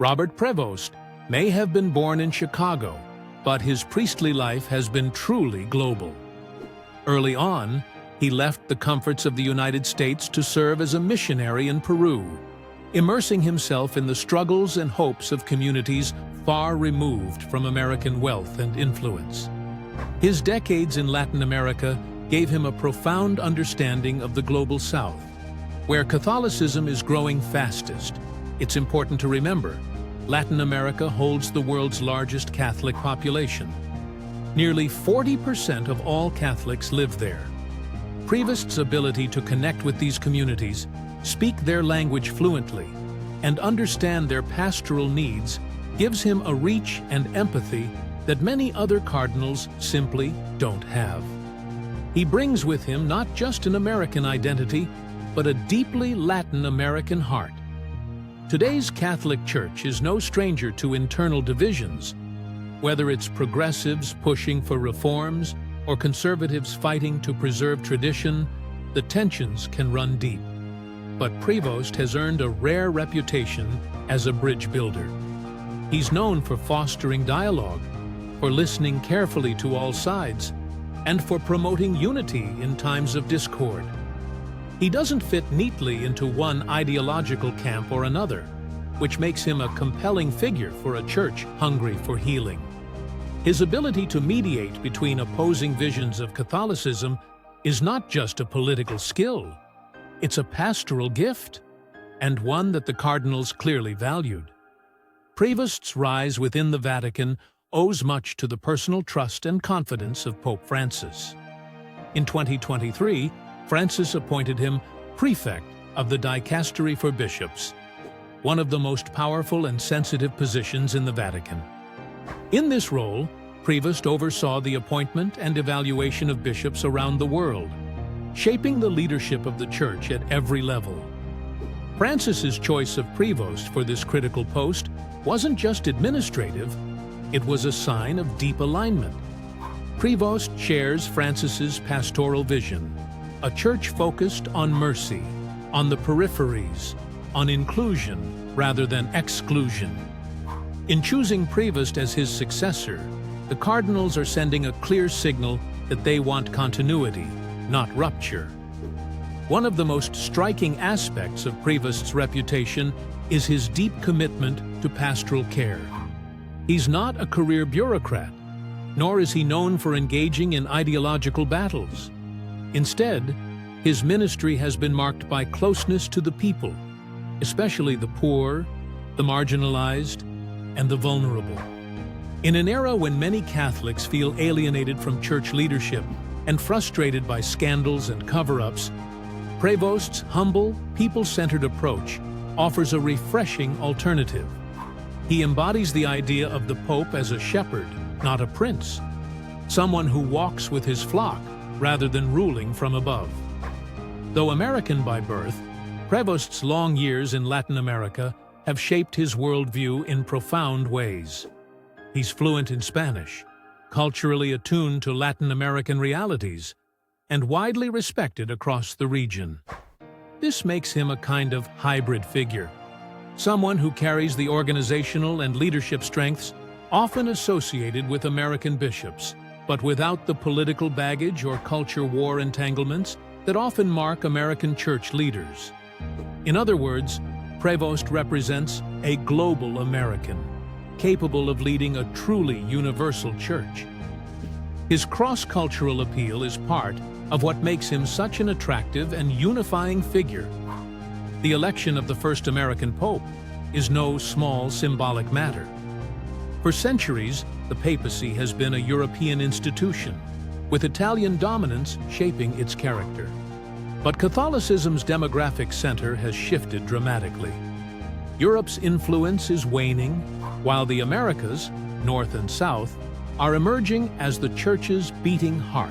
Robert Prevost may have been born in Chicago, but his priestly life has been truly global. Early on, he left the comforts of the United States to serve as a missionary in Peru, immersing himself in the struggles and hopes of communities far removed from American wealth and influence. His decades in Latin America gave him a profound understanding of the global South. Where Catholicism is growing fastest, it's important to remember, Latin America holds the world's largest Catholic population. Nearly 40% of all Catholics live there. Prevost's ability to connect with these communities, speak their language fluently, and understand their pastoral needs gives him a reach and empathy that many other cardinals simply don't have. He brings with him not just an American identity, but a deeply Latin American heart. Today's Catholic Church is no stranger to internal divisions. Whether it's progressives pushing for reforms or conservatives fighting to preserve tradition, the tensions can run deep. But Prevost has earned a rare reputation as a bridge builder. He's known for fostering dialogue, for listening carefully to all sides, and for promoting unity in times of discord. He doesn't fit neatly into one ideological camp or another, which makes him a compelling figure for a church hungry for healing. His ability to mediate between opposing visions of Catholicism is not just a political skill, it's a pastoral gift, and one that the cardinals clearly valued. Prevost's rise within the Vatican owes much to the personal trust and confidence of Pope Francis. In 2023, Francis appointed him prefect of the Dicastery for Bishops, one of the most powerful and sensitive positions in the Vatican. In this role, Prevost oversaw the appointment and evaluation of bishops around the world, shaping the leadership of the Church at every level. Francis's choice of Prevost for this critical post wasn't just administrative, it was a sign of deep alignment. Prevost shares Francis's pastoral vision, a church focused on mercy, on the peripheries, on inclusion rather than exclusion. In choosing Prevost as his successor, the cardinals are sending a clear signal that they want continuity, not rupture. One of the most striking aspects of Prevost's reputation is his deep commitment to pastoral care. He's not a career bureaucrat, nor is he known for engaging in ideological battles. Instead, his ministry has been marked by closeness to the people, especially the poor, the marginalized, and the vulnerable. In an era when many Catholics feel alienated from church leadership and frustrated by scandals and cover-ups, Prevost's humble, people-centered approach offers a refreshing alternative. He embodies the idea of the Pope as a shepherd, not a prince, someone who walks with his flock rather than ruling from above. Though American by birth, Prevost's long years in Latin America have shaped his worldview in profound ways. He's fluent in Spanish, culturally attuned to Latin American realities, and widely respected across the region. This makes him a kind of hybrid figure, someone who carries the organizational and leadership strengths often associated with American bishops, but without the political baggage or culture war entanglements that often mark American church leaders. In other words, Prevost represents a global American, capable of leading a truly universal church. His cross-cultural appeal is part of what makes him such an attractive and unifying figure. The election of the first American Pope is no small symbolic matter. For centuries, the papacy has been a European institution, with Italian dominance shaping its character. But Catholicism's demographic center has shifted dramatically. Europe's influence is waning, while the Americas, North and South, are emerging as the Church's beating heart.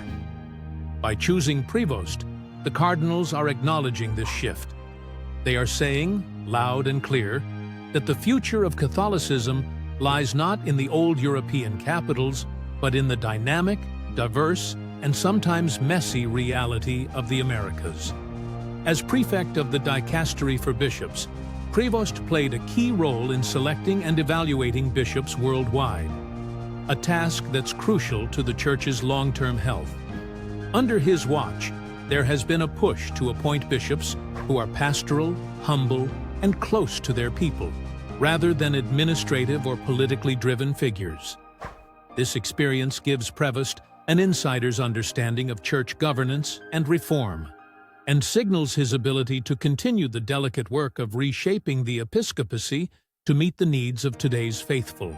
By choosing Prevost, the cardinals are acknowledging this shift. They are saying, loud and clear, that the future of Catholicism lies not in the old European capitals, but in the dynamic, diverse, and sometimes messy reality of the Americas. As prefect of the Dicastery for Bishops, Prevost played a key role in selecting and evaluating bishops worldwide, a task that's crucial to the Church's long-term health. Under his watch, there has been a push to appoint bishops who are pastoral, humble, and close to their people, rather than administrative or politically driven figures. This experience gives Prevost an insider's understanding of church governance and reform, and signals his ability to continue the delicate work of reshaping the episcopacy to meet the needs of today's faithful.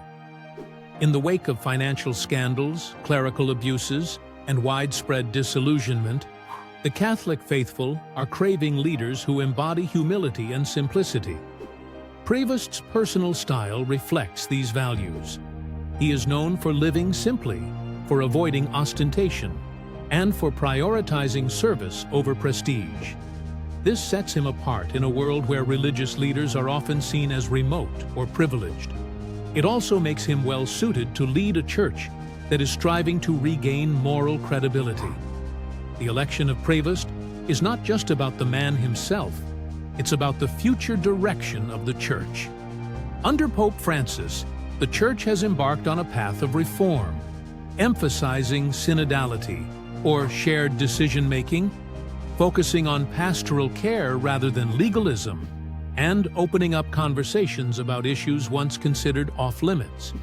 In the wake of financial scandals, clerical abuses, and widespread disillusionment, the Catholic faithful are craving leaders who embody humility and simplicity. Prevost's personal style reflects these values. He is known for living simply, for avoiding ostentation, and for prioritizing service over prestige. This sets him apart in a world where religious leaders are often seen as remote or privileged. It also makes him well-suited to lead a church that is striving to regain moral credibility. The election of Prevost is not just about the man himself, it's about the future direction of the Church. Under Pope Francis, the Church has embarked on a path of reform, emphasizing synodality, or shared decision-making, focusing on pastoral care rather than legalism, and opening up conversations about issues once considered off-limits.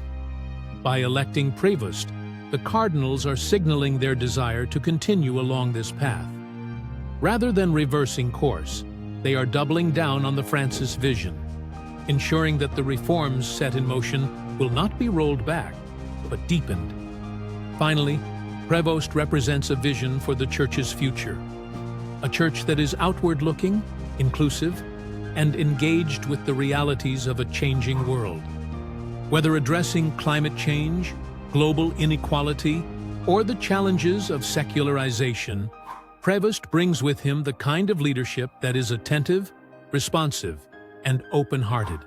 By electing Prevost, the cardinals are signaling their desire to continue along this path. Rather than reversing course, they are doubling down on the Francis vision, ensuring that the reforms set in motion will not be rolled back, but deepened. Finally, Prevost represents a vision for the Church's future, a church that is outward-looking, inclusive, and engaged with the realities of a changing world. Whether addressing climate change, global inequality, or the challenges of secularization, Prevost brings with him the kind of leadership that is attentive, responsive, and open-hearted.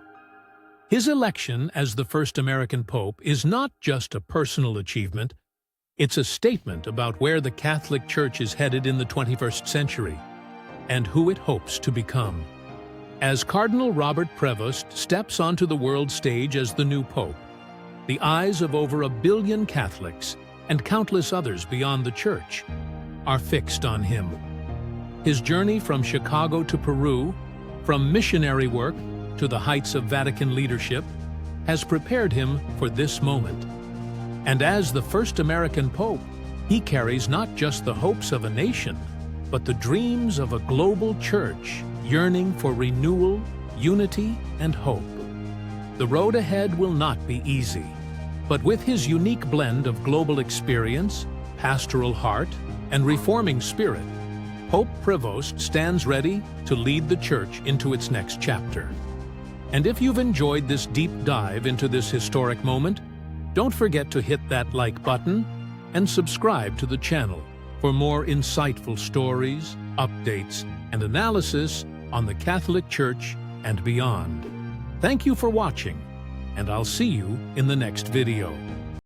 His election as the first American Pope is not just a personal achievement, it's a statement about where the Catholic Church is headed in the 21st century and who it hopes to become. As Cardinal Robert Prevost steps onto the world stage as the new Pope, the eyes of over 1 billion Catholics and countless others beyond the Church are fixed on him. His journey from Chicago to Peru, from missionary work to the heights of Vatican leadership, has prepared him for this moment. And as the first American Pope, he carries not just the hopes of a nation, but the dreams of a global church yearning for renewal, unity, and hope. The road ahead will not be easy, but with his unique blend of global experience, pastoral heart, and reforming spirit, Pope Prevost stands ready to lead the Church into its next chapter. And if you've enjoyed this deep dive into this historic moment, don't forget to hit that like button and subscribe to the channel for more insightful stories, updates, and analysis on the Catholic Church and beyond. Thank you for watching, and I'll see you in the next video.